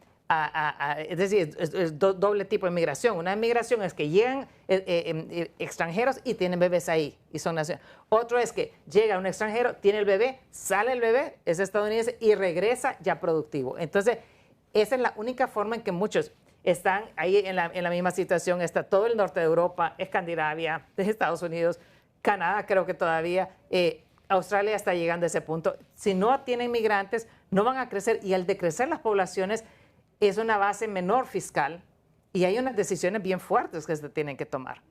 es decir, es doble tipo de migración. Una migración es que llegan extranjeros y tienen bebés ahí y son nacionales. Otro es que llega un extranjero, tiene el bebé, sale el bebé, es estadounidense y regresa ya productivo. Entonces, esa es la única forma en que muchos están ahí en la misma situación. Está todo el norte de Europa, Escandinavia, Estados Unidos, Canadá creo que todavía, Australia está llegando a ese punto. Si no tienen migrantes, no van a crecer, y al decrecer las poblaciones es una base menor fiscal y hay unas decisiones bien fuertes que se tienen que tomar.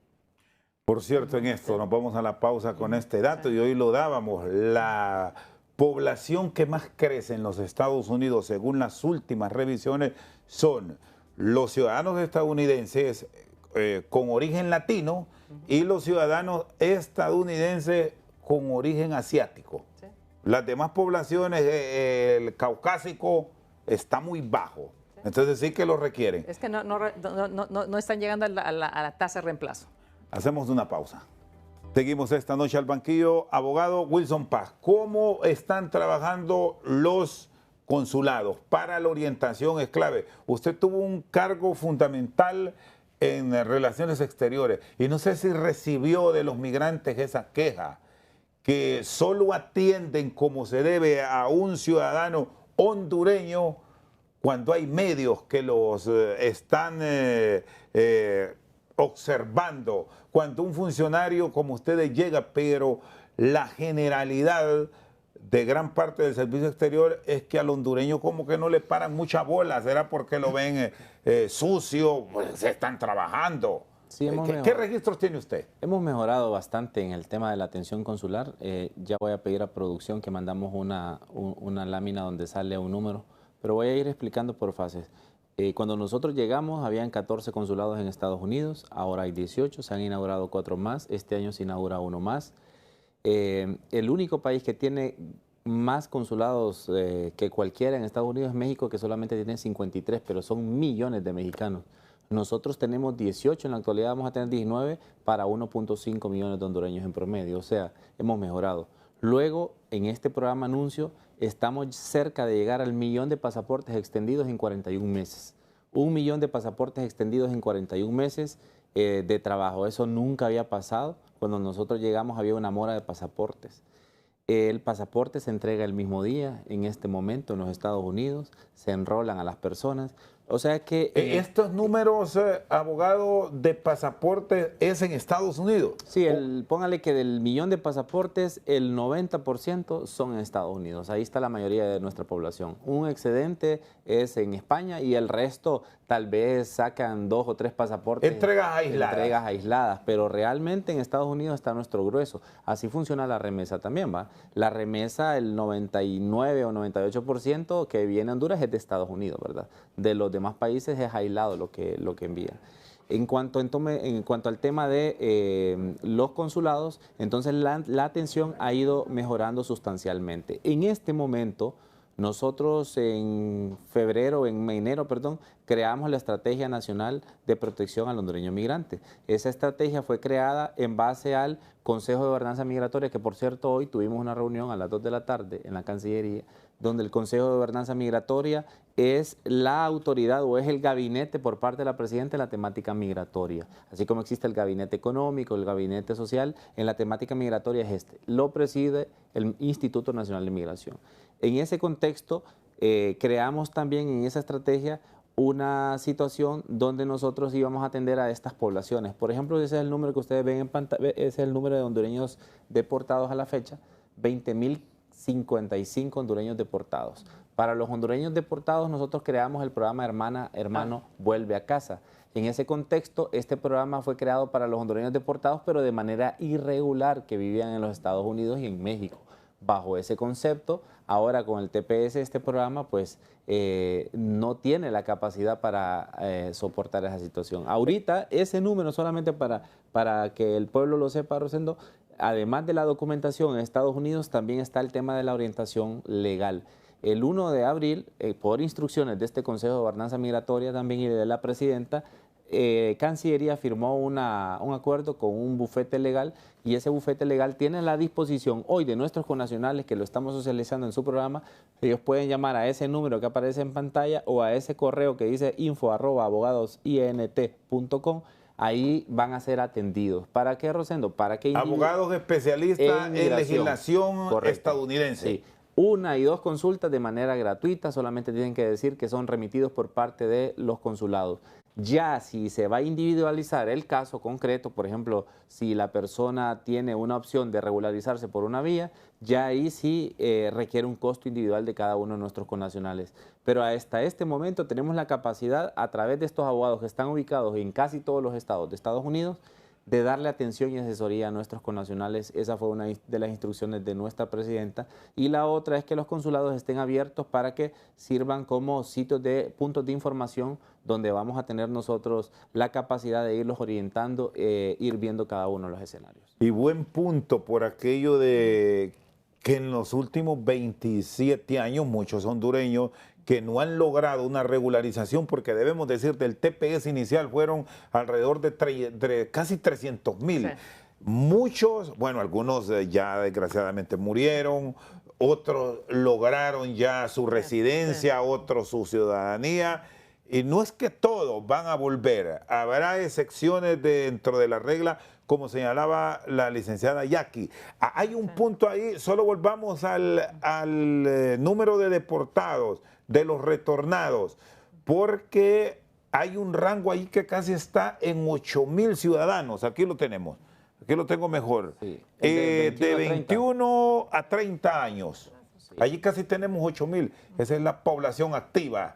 Por cierto, en esto nos vamos a la pausa con este dato y hoy lo dábamos. La población que más crece en los Estados Unidos, según las últimas revisiones, son los ciudadanos estadounidenses con origen latino y los ciudadanos estadounidenses con origen asiático. Sí. Las demás poblaciones, el caucásico está muy bajo. Sí. Entonces sí que lo requieren. Es que no están llegando a la tasa de reemplazo. Hacemos una pausa. Seguimos esta noche al banquillo. Abogado Wilson Paz, ¿cómo están trabajando los consulados para la orientación? Es clave. Usted tuvo un cargo fundamental en relaciones exteriores y no sé si recibió de los migrantes esa queja, que solo atienden como se debe a un ciudadano hondureño cuando hay medios que los están observando, cuando un funcionario como ustedes llega, pero la generalidad de gran parte del servicio exterior es que al hondureño como que no le paran mucha bola. ¿Será porque lo ven sucio? Pues se están trabajando. Sí, ¿Qué registros tiene usted? Hemos mejorado bastante en el tema de la atención consular. Ya voy a pedir a producción que mandamos una lámina donde sale un número, pero voy a ir explicando por fases. Cuando nosotros llegamos, habían 14 consulados en Estados Unidos, ahora hay 18, se han inaugurado 4 más, este año se inaugura 1 más. El único país que tiene más consulados que cualquiera en Estados Unidos es México, que solamente tiene 53, pero son millones de mexicanos. Nosotros tenemos 18, en la actualidad vamos a tener 19 para 1.5 millones de hondureños en promedio, o sea, hemos mejorado. Luego, en este programa Anuncio, estamos cerca de llegar al 1.000.000 de pasaportes extendidos en 41 meses. 1.000.000 de pasaportes extendidos en 41 meses de trabajo. Eso nunca había pasado. Cuando nosotros llegamos había una mora de pasaportes. El pasaporte se entrega el mismo día, en este momento en los Estados Unidos, se enrolan a las personas. O sea que... estos números, abogado, de pasaportes es en Estados Unidos. Sí, póngale que del 1.000.000 de pasaportes, el 90% son en Estados Unidos. Ahí está la mayoría de nuestra población. Un excedente es en España y el resto tal vez sacan 2 o 3 pasaportes. Entregas aisladas. Entregas aisladas, pero realmente en Estados Unidos está nuestro grueso. Así funciona la remesa también, ¿va? La remesa, el 99 o 98% que viene a Honduras es de Estados Unidos, ¿verdad? De los demás países es aislado lo que envían. En cuanto al tema de los consulados, entonces la atención ha ido mejorando sustancialmente. En este momento, nosotros en enero, creamos la Estrategia Nacional de Protección al Hondureño Migrante. Esa estrategia fue creada en base al Consejo de Gobernanza Migratoria, que por cierto hoy tuvimos una reunión a las 2 de la tarde en la Cancillería, donde el Consejo de Gobernanza Migratoria es la autoridad o es el gabinete por parte de la Presidenta en la temática migratoria. Así como existe el gabinete económico, el gabinete social, en la temática migratoria es este. Lo preside el Instituto Nacional de Migración. En ese contexto, creamos también en esa estrategia una situación donde nosotros íbamos a atender a estas poblaciones. Por ejemplo, ese es el número que ustedes ven en pantalla, ese es el número de hondureños deportados a la fecha, 20.055 hondureños deportados. Para los hondureños deportados nosotros creamos el programa Hermano Vuelve a Casa. En ese contexto, este programa fue creado para los hondureños deportados, pero de manera irregular, que vivían en los Estados Unidos y en México. Bajo ese concepto, ahora con el TPS, este programa pues no tiene la capacidad para soportar esa situación. Ahorita, ese número, solamente para que el pueblo lo sepa, Rosendo, además de la documentación en Estados Unidos, también está el tema de la orientación legal. El 1 de abril, por instrucciones de este Consejo de Gobernanza Migratoria también y de la Presidenta, Cancillería firmó un acuerdo con un bufete legal y ese bufete legal tiene la disposición hoy de nuestros connacionales que lo estamos socializando en su programa. Ellos pueden llamar a ese número que aparece en pantalla o a ese correo que dice info@abogadosint.com. Ahí van a ser atendidos. ¿Para qué, Rosendo? Para que abogados especialistas en legislación estadounidense. Sí. 1 y 2 consultas de manera gratuita, solamente tienen que decir que son remitidos por parte de los consulados. Ya si se va a individualizar el caso concreto, por ejemplo, si la persona tiene una opción de regularizarse por una vía, ya ahí sí requiere un costo individual de cada uno de nuestros connacionales. Pero hasta este momento tenemos la capacidad, a través de estos abogados que están ubicados en casi todos los estados de Estados Unidos, de darle atención y asesoría a nuestros connacionales. Esa fue una de las instrucciones de nuestra presidenta. Y la otra es que los consulados estén abiertos para que sirvan como sitios de puntos de información donde vamos a tener nosotros la capacidad de irlos orientando, ir viendo cada uno de los escenarios. Y buen punto por aquello de que en los últimos 27 años muchos hondureños que no han logrado una regularización, porque debemos decir del TPS inicial fueron alrededor de casi 300,000. Sí. Muchos, bueno, algunos ya desgraciadamente murieron, otros lograron ya su residencia, sí, otros su ciudadanía. Y no es que todos van a volver, habrá excepciones dentro de la regla, como señalaba la licenciada Jackie. Hay un punto ahí, solo volvamos al número de deportados, de los retornados, porque hay un rango ahí que casi está en 8,000 ciudadanos. Aquí lo tenemos, aquí lo tengo mejor. Sí. De 21 a 30 años. Sí. Allí casi tenemos 8,000. Esa es la población activa.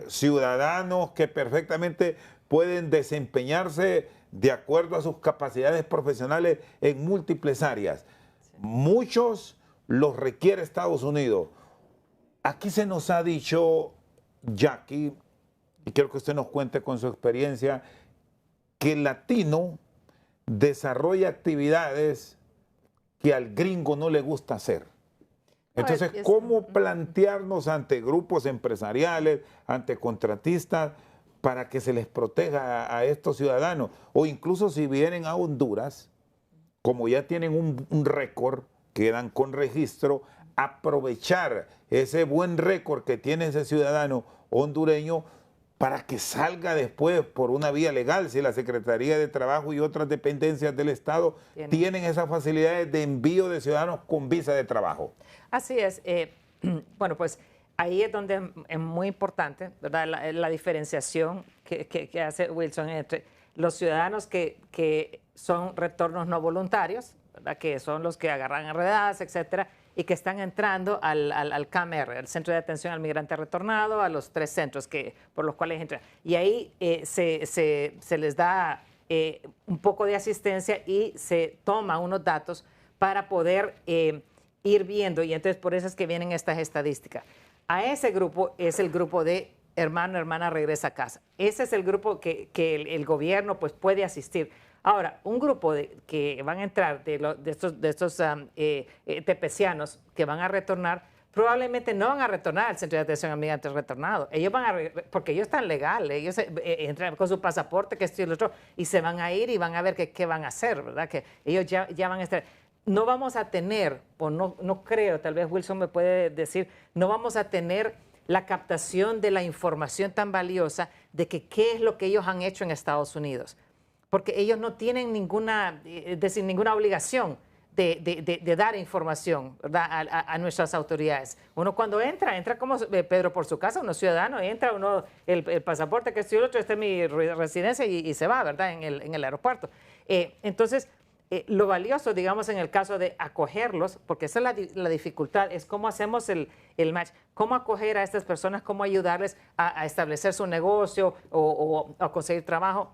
Ciudadanos que perfectamente pueden desempeñarse de acuerdo a sus capacidades profesionales en múltiples áreas. Muchos los requiere Estados Unidos. Aquí se nos ha dicho, Jackie, y quiero que usted nos cuente con su experiencia, que el latino desarrolla actividades que al gringo no le gusta hacer. Entonces, ¿cómo plantearnos ante grupos empresariales, ante contratistas, para que se les proteja a estos ciudadanos? O incluso si vienen a Honduras, como ya tienen un récord, quedan con registro, aprovechar ese buen récord que tiene ese ciudadano hondureño para que salga después por una vía legal, si la Secretaría de Trabajo y otras dependencias del Estado tienen esas facilidades de envío de ciudadanos con visa de trabajo. Así es. Bueno, pues ahí es donde es muy importante, ¿verdad? La diferenciación que hace Wilson entre los ciudadanos que son retornos no voluntarios, ¿verdad? Que son los que agarran enredadas, etcétera, y que están entrando al CAMR, el Centro de Atención al Migrante Retornado, a los 3 centros por los cuales entran. Y ahí se les da un poco de asistencia y se toma unos datos para poder ir viendo, y entonces por eso es que vienen estas estadísticas. A ese grupo es el grupo de hermano, hermana, regresa a casa. Ese es el grupo que el gobierno pues puede asistir. Ahora, un grupo que van a entrar de estos tepecianos que van a retornar, probablemente no van a retornar al Centro de Atención a Migrantes Retornados. Ellos porque ellos están legales, ellos entran con su pasaporte, que esto y lo otro, y se van a ir y van a ver qué van a hacer, ¿verdad? Que ellos ya van a estar. No vamos a tener, o no creo, tal vez Wilson me puede decir, no vamos a tener la captación de la información tan valiosa de qué es lo que ellos han hecho en Estados Unidos. Porque ellos no tienen ninguna obligación de dar información, ¿verdad? A nuestras autoridades. Uno cuando entra como Pedro por su casa, uno ciudadano, entra uno el pasaporte, que estoy el otro, esta es mi residencia y se va, ¿verdad? En el aeropuerto. Entonces, lo valioso, digamos, en el caso de acogerlos, porque esa es la dificultad, es cómo hacemos el match, cómo acoger a estas personas, cómo ayudarles a establecer su negocio o a conseguir trabajo.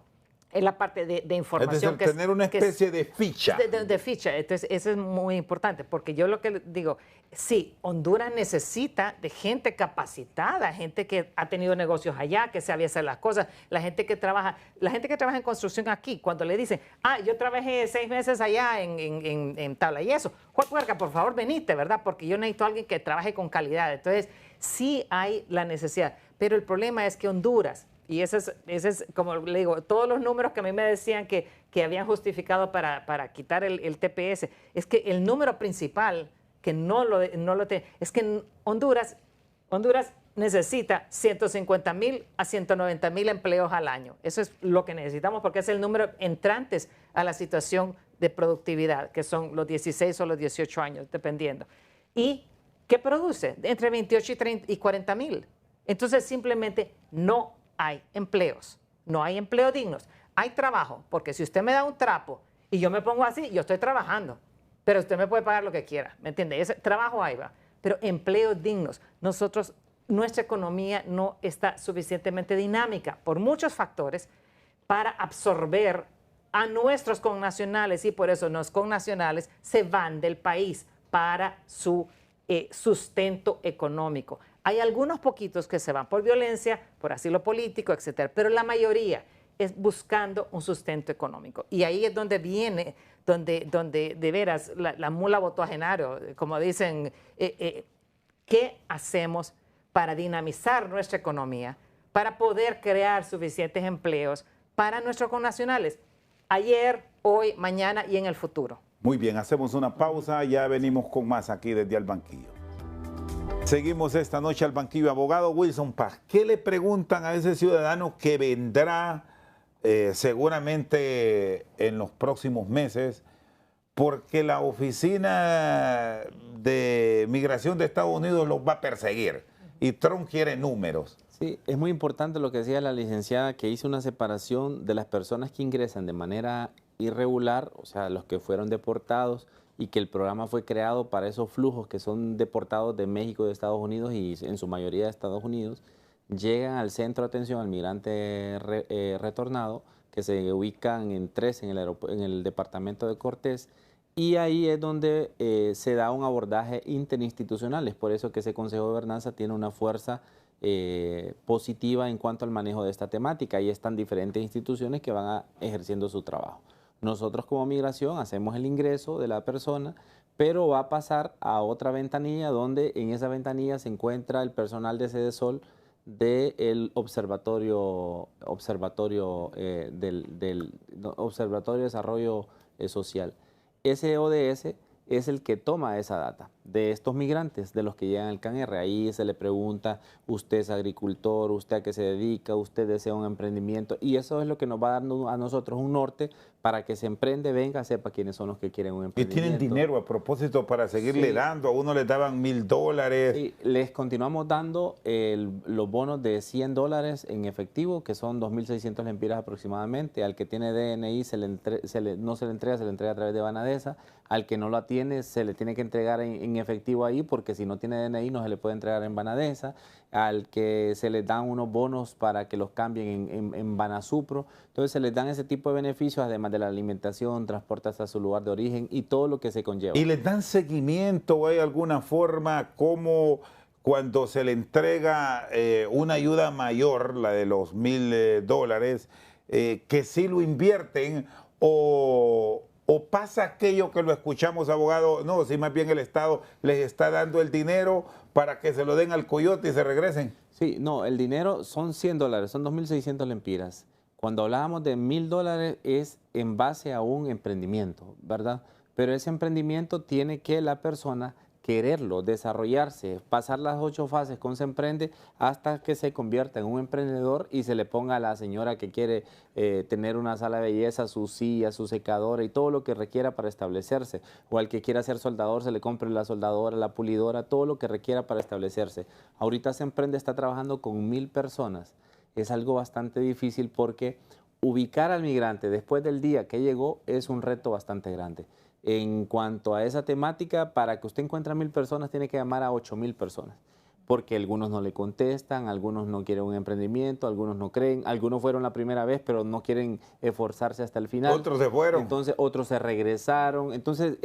Es la parte de información. Es decir, tener una especie de ficha. De ficha. Entonces, eso es muy importante, porque yo lo que digo, sí, Honduras necesita de gente capacitada, gente que ha tenido negocios allá, que sabe hacer las cosas, la gente que trabaja en construcción aquí, cuando le dicen, yo trabajé 6 meses allá en tabla y eso, Juerca, por favor, venite, ¿verdad? Porque yo necesito a alguien que trabaje con calidad. Entonces, sí hay la necesidad, pero el problema es que Honduras, y ese es, como le digo, todos los números que a mí me decían que habían justificado para quitar el TPS, es que el número principal que no lo tiene, es que Honduras necesita 150,000 a 190,000 empleos al año. Eso es lo que necesitamos porque es el número entrantes a la situación de productividad, que son los 16 o los 18 años, dependiendo. Y ¿qué produce? Entre 28 y 40 mil. Entonces simplemente no hay empleos, no hay empleos dignos. Hay trabajo, porque si usted me da un trapo y yo me pongo así, yo estoy trabajando, pero usted me puede pagar lo que quiera, ¿me entiende? Ese trabajo ahí va, pero empleos dignos. Nuestra economía no está suficientemente dinámica por muchos factores para absorber a nuestros connacionales, y por eso los connacionales se van del país para su sustento económico. Hay algunos poquitos que se van por violencia, por asilo político, etcétera, pero la mayoría es buscando un sustento económico. Y ahí es donde viene, donde de veras la mula votó a Genaro, como dicen, ¿qué hacemos para dinamizar nuestra economía, para poder crear suficientes empleos para nuestros connacionales? Ayer, hoy, mañana y en el futuro. Muy bien, hacemos una pausa, ya venimos con más aquí desde Al Banquillo. Seguimos esta noche al Banquillo. Abogado Wilson Paz, ¿qué le preguntan a ese ciudadano que vendrá seguramente en los próximos meses? Porque la Oficina de Migración de Estados Unidos los va a perseguir y Trump quiere números. Sí, es muy importante lo que decía la licenciada, que hizo una separación de las personas que ingresan de manera irregular, o sea, los que fueron deportados, y que el programa fue creado para esos flujos que son deportados de México, de Estados Unidos y en su mayoría de Estados Unidos, llegan al centro de atención al migrante retornado, que se ubican en 3 en el departamento de Cortés, y ahí es donde se da un abordaje interinstitucional. Es por eso que ese Consejo de Gobernanza tiene una fuerza positiva en cuanto al manejo de esta temática. Ahí están diferentes instituciones que van ejerciendo su trabajo. Nosotros como migración hacemos el ingreso de la persona, pero va a pasar a otra ventanilla donde en esa ventanilla se encuentra el personal de Sedesol del Observatorio de Desarrollo Social. Ese ODS es el que toma esa data de estos migrantes, de los que llegan al CANR. Ahí se le pregunta, usted es agricultor, usted a qué se dedica, usted desea un emprendimiento, y eso es lo que nos va dando a nosotros un norte para que se emprende, venga, sepa quiénes son los que quieren un emprendimiento. Y tienen dinero a propósito para seguirle dando, a uno les daban $1,000. Sí, les continuamos dando los bonos de $100 en efectivo, que son 2.600 lempiras aproximadamente. Al que tiene DNI no se le entrega, se le entrega a través de Banadesa. Al que no la tiene, se le tiene que entregar en efectivo ahí, porque si no tiene DNI no se le puede entregar en Banadesa. Al que se les dan unos bonos para que los cambien en Banasupro. Entonces se les dan ese tipo de beneficios, además de la alimentación, transporte hasta su lugar de origen y todo lo que se conlleva. ¿Y les dan seguimiento o hay alguna forma como cuando se le entrega una ayuda mayor, la de los $1,000, que sí lo invierten o pasa aquello que lo escuchamos, abogado? No, si más bien el Estado les está dando el dinero para que se lo den al coyote y se regresen. Sí, no, el dinero son $100, son 2.600 lempiras. Cuando hablábamos de $1,000 es en base a un emprendimiento, ¿verdad? Pero ese emprendimiento tiene que la persona quererlo, desarrollarse, pasar las 8 fases con Se Emprende hasta que se convierta en un emprendedor y se le ponga a la señora que quiere tener una sala de belleza, su silla, su secadora y todo lo que requiera para establecerse. O al que quiera ser soldador, se le compre la soldadora, la pulidora, todo lo que requiera para establecerse. Ahorita Se Emprende está trabajando con 1.000 personas. Es algo bastante difícil porque ubicar al migrante después del día que llegó es un reto bastante grande. En cuanto a esa temática, para que usted encuentre a 1.000 personas, tiene que llamar a 8.000 personas, porque algunos no le contestan, algunos no quieren un emprendimiento, algunos no creen, algunos fueron la primera vez, pero no quieren esforzarse hasta el final. Otros se fueron. Entonces, otros se regresaron. Entonces,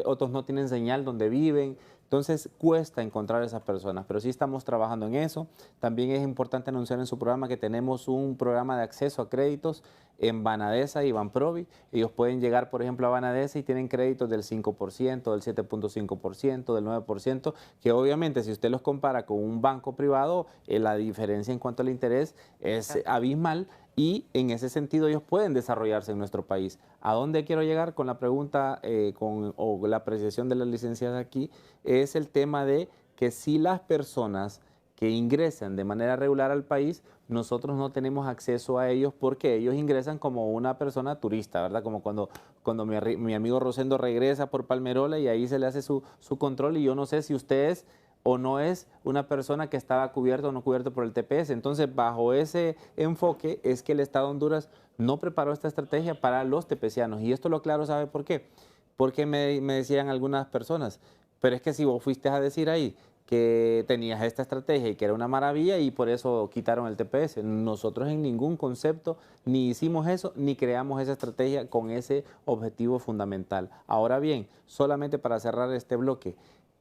otros no tienen señal donde viven. Entonces, cuesta encontrar a esas personas, pero sí estamos trabajando en eso. También es importante anunciar en su programa que tenemos un programa de acceso a créditos en Banadesa y Banprovi. Ellos pueden llegar, por ejemplo, a Banadesa y tienen créditos del 5%, del 7.5%, del 9%, que obviamente si usted los compara con un banco privado, la diferencia en cuanto al interés es abismal. Y en ese sentido ellos pueden desarrollarse en nuestro país. ¿A dónde quiero llegar con la pregunta o la apreciación de la licenciada aquí? Es el tema de que si las personas que ingresan de manera regular al país, nosotros no tenemos acceso a ellos porque ellos ingresan como una persona turista, ¿verdad? Como cuando mi amigo Rosendo regresa por Palmerola y ahí se le hace su control y yo no sé si usted es o no es una persona que estaba cubierta o no cubierta por el TPS. Entonces, bajo ese enfoque es que el Estado de Honduras no preparó esta estrategia para los tepecianos. Y esto lo aclaro, ¿sabe por qué? Porque me decían algunas personas, pero es que si vos fuiste a decir ahí que tenías esta estrategia y que era una maravilla y por eso quitaron el TPS. Nosotros en ningún concepto ni hicimos eso ni creamos esa estrategia con ese objetivo fundamental. Ahora bien, solamente para cerrar este bloque,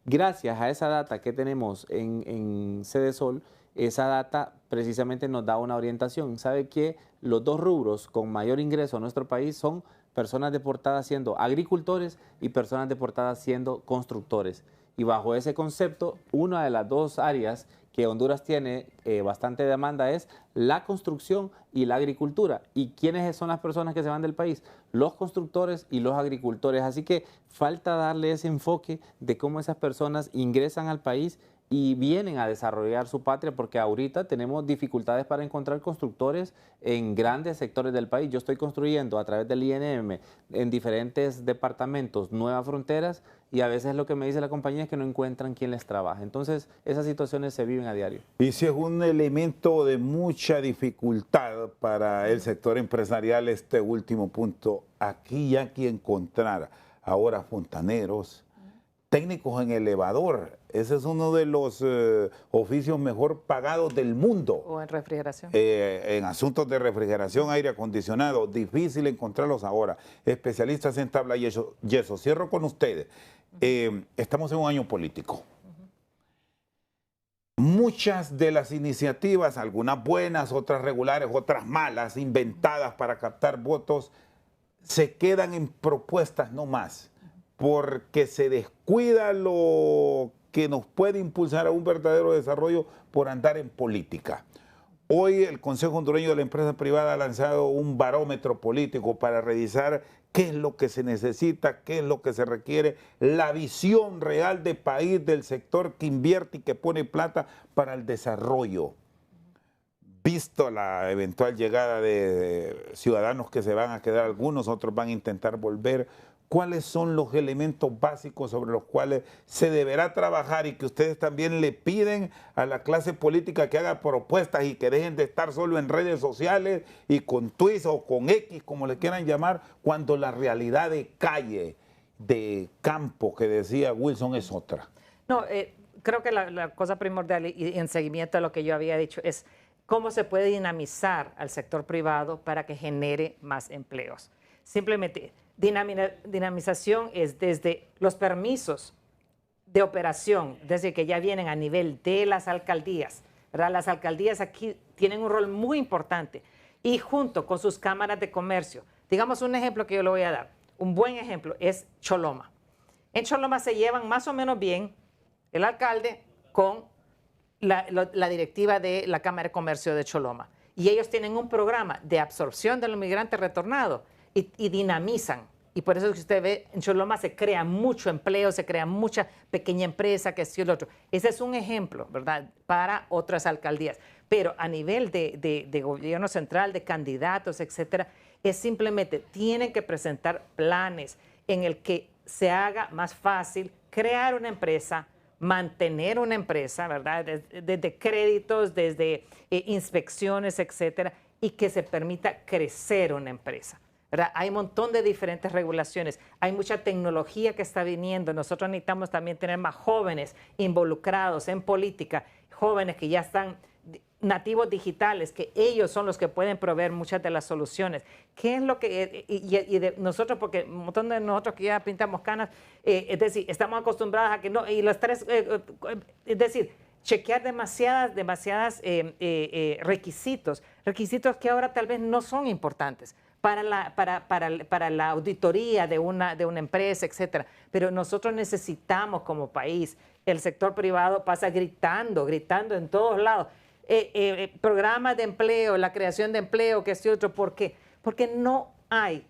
gracias a esa data que tenemos en Cedesol, esa data precisamente nos da una orientación. ¿Sabe que los dos rubros con mayor ingreso a nuestro país son personas deportadas siendo agricultores y personas deportadas siendo constructores? Y bajo ese concepto, una de las dos áreas que Honduras tiene bastante demanda es la construcción y la agricultura. ¿Y quiénes son las personas que se van del país? Los constructores y los agricultores. Así que falta darle ese enfoque de cómo esas personas ingresan al país y vienen a desarrollar su patria, porque ahorita tenemos dificultades para encontrar constructores en grandes sectores del país. Yo estoy construyendo a través del INM en diferentes departamentos nuevas fronteras y a veces lo que me dice la compañía es que no encuentran quien les trabaje. Entonces, esas situaciones se viven a diario. Y si es un elemento de mucha dificultad para el sector empresarial este último punto, aquí ya que encontrar ahora fontaneros, técnicos en elevador, ese es uno de los oficios mejor pagados del mundo. O en refrigeración. En asuntos de refrigeración, aire acondicionado, difícil encontrarlos ahora. Especialistas en tabla y yeso. Cierro con ustedes. Estamos en un año político. Muchas de las iniciativas, algunas buenas, otras regulares, otras malas, inventadas para captar votos, se quedan en propuestas no más, porque se descuida lo que nos puede impulsar a un verdadero desarrollo por andar en política. Hoy el Consejo Hondureño de la Empresa Privada ha lanzado un barómetro político para revisar qué es lo que se necesita, qué es lo que se requiere, la visión real de país del sector que invierte y que pone plata para el desarrollo. Visto la eventual llegada de ciudadanos que se van a quedar, algunos otros van a intentar volver, ¿cuáles son los elementos básicos sobre los cuales se deberá trabajar y que ustedes también le piden a la clase política que haga propuestas y que dejen de estar solo en redes sociales y con tweets o con X, como le quieran llamar, cuando la realidad de calle, de campo, que decía Wilson, es otra? No, creo que la cosa primordial y en seguimiento a lo que yo había dicho es cómo se puede dinamizar al sector privado para que genere más empleos. Simplemente, dinamización es desde los permisos de operación, desde que ya vienen a nivel de las alcaldías, ¿verdad? Las alcaldías aquí tienen un rol muy importante y junto con sus cámaras de comercio. Digamos un ejemplo que yo le voy a dar, un buen ejemplo es Choloma. En Choloma se llevan más o menos bien el alcalde con la directiva de la Cámara de Comercio de Choloma. Y ellos tienen un programa de absorción de los migrantes retornados y dinamizan. Y por eso es que usted ve, en Choloma se crea mucho empleo, se crea mucha pequeña empresa, que es el otro. Ese es un ejemplo, ¿verdad?, para otras alcaldías. Pero a nivel de gobierno central, de candidatos, etcétera, es simplemente, tienen que presentar planes en el que se haga más fácil crear una empresa, mantener una empresa, ¿verdad?, desde créditos, desde inspecciones, etcétera, y que se permita crecer una empresa, ¿verdad? Hay un montón de diferentes regulaciones, hay mucha tecnología que está viniendo. Nosotros necesitamos también tener más jóvenes involucrados en política, jóvenes que ya están nativos digitales, que ellos son los que pueden proveer muchas de las soluciones. ¿Qué es lo que, y de nosotros, porque un montón de nosotros que ya pintamos canas, es decir, estamos acostumbrados a que no, y los tres, es decir, chequear demasiadas requisitos que ahora tal vez no son importantes para la auditoría de una empresa, etcétera. Pero nosotros necesitamos como país, el sector privado pasa gritando en todos lados, programas de empleo, la creación de empleo, que este otro. ¿Por qué? Porque no hay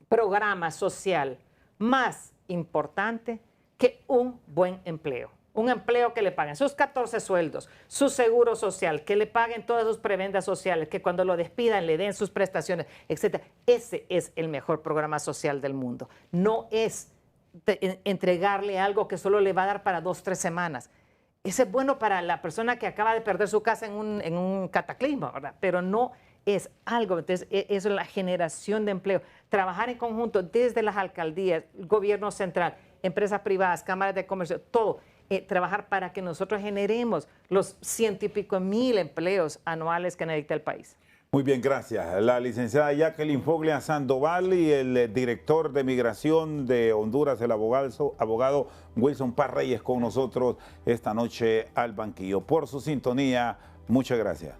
programa social más importante que un buen empleo. un empleo que le paguen sus 14 sueldos, su seguro social, que le paguen todas sus prebendas sociales, que cuando lo despidan le den sus prestaciones, etcétera. Ese es el mejor programa social del mundo. No es entregarle algo que solo le va a dar para 2 o 3 semanas. Ese es bueno para la persona que acaba de perder su casa en un cataclismo, ¿verdad? Pero no es algo. Entonces, eso es la generación de empleo. Trabajar en conjunto desde las alcaldías, el gobierno central, empresas privadas, cámaras de comercio, todo. Trabajar para que nosotros generemos los 100 y pico mil empleos anuales que necesita el país. Muy bien, gracias. La licenciada Jacqueline Foglia Sandoval y el director de Migración de Honduras, el abogado Wilson Paz Reyes, con nosotros esta noche al banquillo. Por su sintonía, muchas gracias.